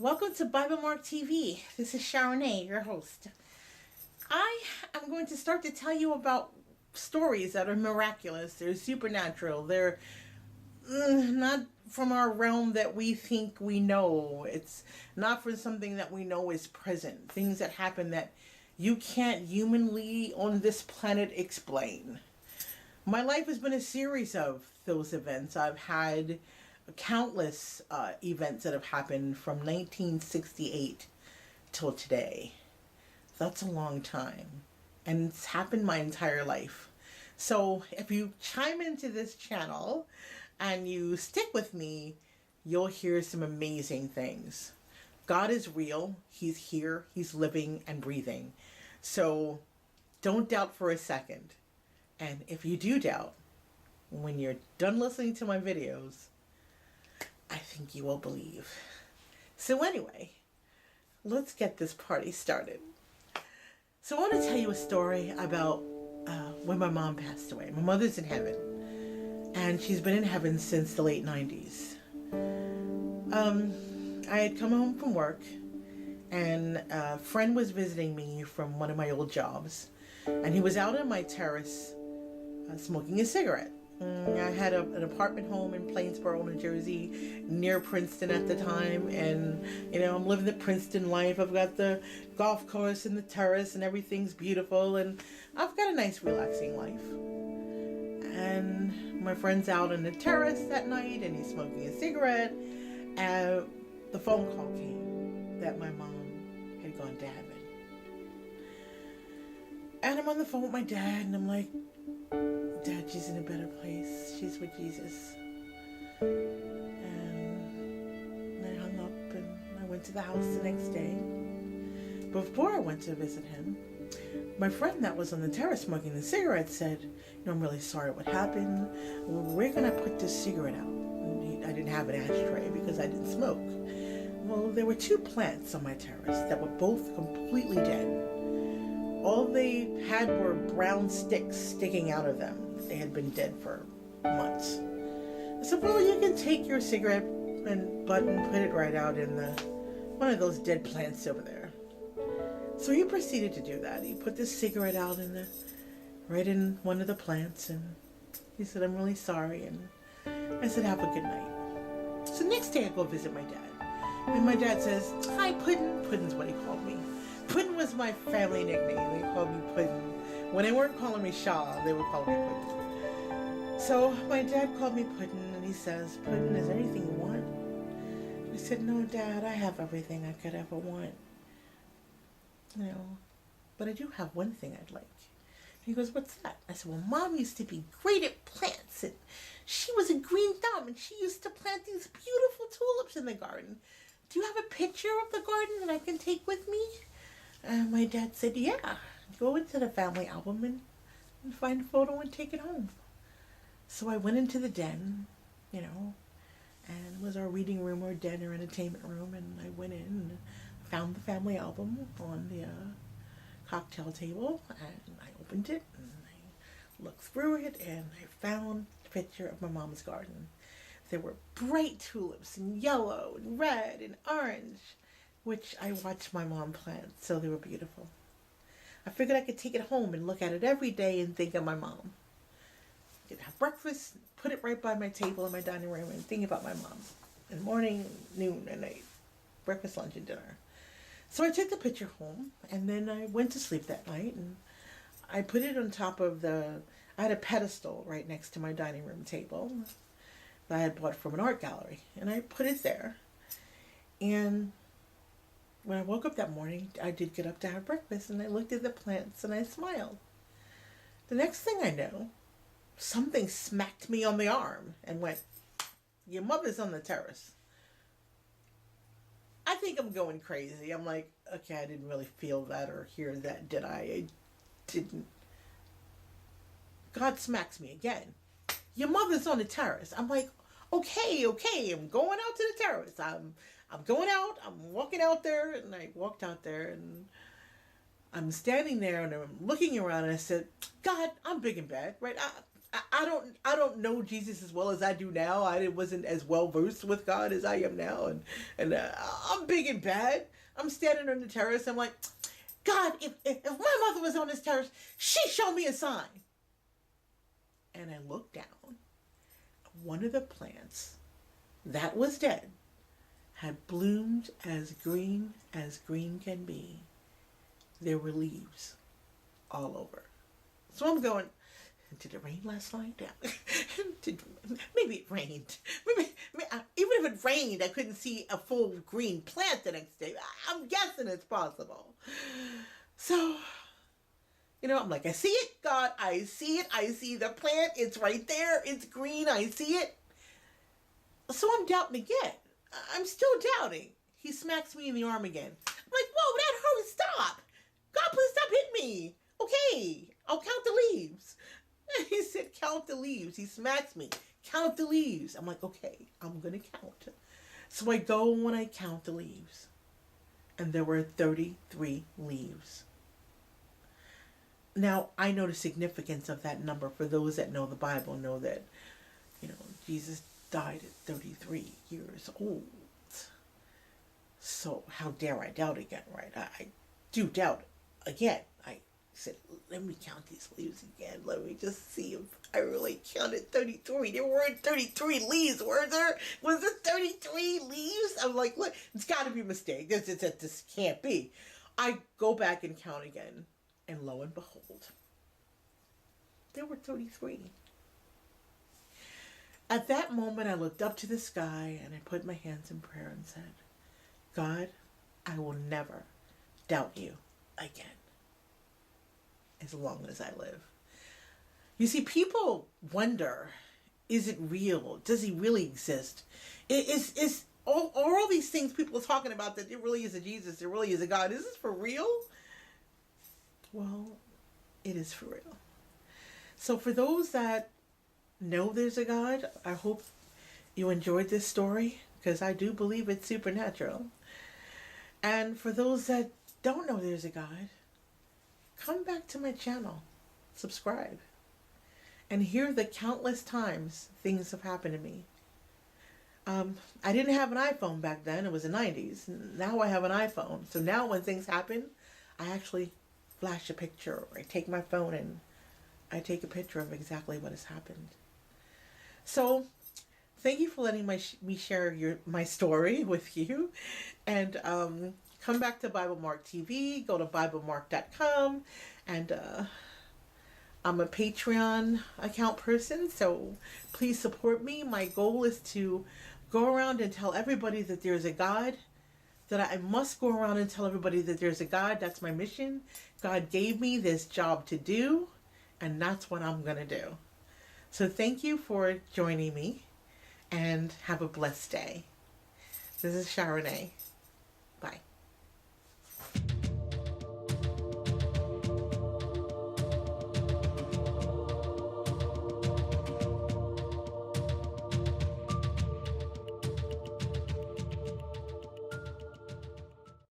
Welcome to Bible Mark TV. This is Sha René, your host. I am going to start to tell you about stories that are miraculous. They're supernatural. They're not from our realm that we think we know. It's not from something that we know is present. Things that happen that you can't humanly on this planet explain. My life has been a series of those events. I've had countless events that have happened from 1968 till today. That's a long time, and it's happened my entire life. So if you chime into this channel and you stick with me, you'll hear some amazing things. God is real. He's here. He's living and breathing. So don't doubt for a second. And if you do doubt, when you're done listening to my videos, I think you will believe. So anyway, let's get this party started. So I want to tell you a story about when my mom passed away. My mother's in heaven, and she's been in heaven since the late 90s. I had come home from work, and a friend was visiting me from one of my old jobs, and he was out on my terrace smoking a cigarette. I had an apartment home in Plainsboro, New Jersey, near Princeton at the time, and I'm living the Princeton life. I've got the golf course and the terrace, and everything's beautiful, and I've got a nice, relaxing life. And my friend's out on the terrace that night, and he's smoking a cigarette, and the phone call came that my mom had gone to heaven. And I'm on the phone with my dad, and I'm like, Dad, she's in a better place. She's with Jesus. And I hung up and I went to the house the next day. Before I went to visit him, my friend that was on the terrace smoking the cigarette said, I'm really sorry what happened. We're going to put this cigarette out. I didn't have an ashtray because I didn't smoke. Well, there were two plants on my terrace that were both completely dead. All they had were brown sticks sticking out of them. They had been dead for months. I said, well, you can take your cigarette butt and put it right out in one of those dead plants over there. So he proceeded to do that. He put the cigarette out right in one of the plants, and he said, I'm really sorry. And I said, have a good night. So next day I go visit my dad. And my dad says, hi, Puddin'. Puddin's what he called me. Puddin' was my family nickname. They called me Puddin'. When they weren't calling me Shaw, they would call me Puddin'. So my dad called me Puddin', and he says, Puddin', is there anything you want? I said, no, Dad, I have everything I could ever want. But I do have one thing I'd like. And he goes, what's that? I said, well, Mom used to be great at plants, and she was a green thumb, and she used to plant these beautiful tulips in the garden. Do you have a picture of the garden that I can take with me? And my dad said, yeah, go into the family album and find a photo and take it home. So I went into the den, and it was our reading room or den or entertainment room, and I went in and found the family album on the cocktail table, and I opened it, and I looked through it, and I found a picture of my mom's garden. There were bright tulips, and yellow, and red, and orange, which I watched my mom plant, so they were beautiful. I figured I could take it home and look at it every day and think of my mom. I could have breakfast, put it right by my table in my dining room, and think about my mom. In the morning, noon, and night. Breakfast, lunch, and dinner. So I took the picture home, and then I went to sleep that night, and I put it on top of I had a pedestal right next to my dining room table that I had bought from an art gallery, and I put it there. And when I woke up that morning, I did get up to have breakfast, and I looked at the plants, and I smiled. The next thing I know, something smacked me on the arm and went, your mother's on the terrace. I think I'm going crazy. I'm like, okay, I didn't really feel that or hear that, did I? I didn't. God smacks me again. Your mother's on the terrace. I'm like, okay, I'm going out to the terrace. I'm going out. I'm walking out there, and I walked out there, and I'm standing there, and I'm looking around, and I said, God, I'm big and bad, right? I don't know Jesus as well as I do now. I wasn't as well versed with God as I am now, and I'm big and bad. I'm standing on the terrace. I'm like, God, if my mother was on this terrace, she showed me a sign. And I looked down. One of the plants that was dead had bloomed as green can be. There were leaves all over. So I'm going, did it rain last night? Maybe it rained. Even if it rained, I couldn't see a full green plant the next day. I'm guessing it's possible. So, I'm like, I see it, God. I see it. I see the plant. It's right there. It's green. I see it. So I'm doubting again. I'm still doubting. He smacks me in the arm again. I'm like, whoa, that hurt. Stop. God, please stop hitting me. Okay, I'll count the leaves. He said, count the leaves. He smacks me. Count the leaves. I'm like, okay, I'm going to count. So I go and I count the leaves. And there were 33 leaves. Now, I know the significance of that number. For those that know the Bible, know that, Jesus died at 33 years old. So how dare I doubt again, right? I do doubt again. I said, let me count these leaves again. Let me just see if I really counted 33. There weren't 33 leaves, were there? Was it 33 leaves? I'm like, look, it's got to be a mistake. This can't be. I go back and count again. And lo and behold, there were 33. At that moment, I looked up to the sky and I put my hands in prayer and said, God, I will never doubt you again as long as I live. You see, people wonder, is it real? Does he really exist? Is all these things people are talking about, that there really is a Jesus, there really is a God, is this for real? Well, it is for real. So for those that know there's a God, I hope you enjoyed this story, because I do believe it's supernatural. And for those that don't know there's a God, come back to my channel, subscribe, and hear the countless times things have happened to me. I didn't have an iPhone back then. It was the 90s. Now I have an iPhone. So now when things happen, I actually flash a picture, or I take my phone and I take a picture of exactly what has happened. So thank you for letting me share my story with you. And come back to Bible Mark TV. Go to BibleMark.com. And I'm a Patreon account person, so please support me. My goal is to go around and tell everybody that there's a God. That I must go around and tell everybody that there's a God. That's my mission. God gave me this job to do, and that's what I'm going to do. So thank you for joining me, and have a blessed day. This is Sha René. Bye.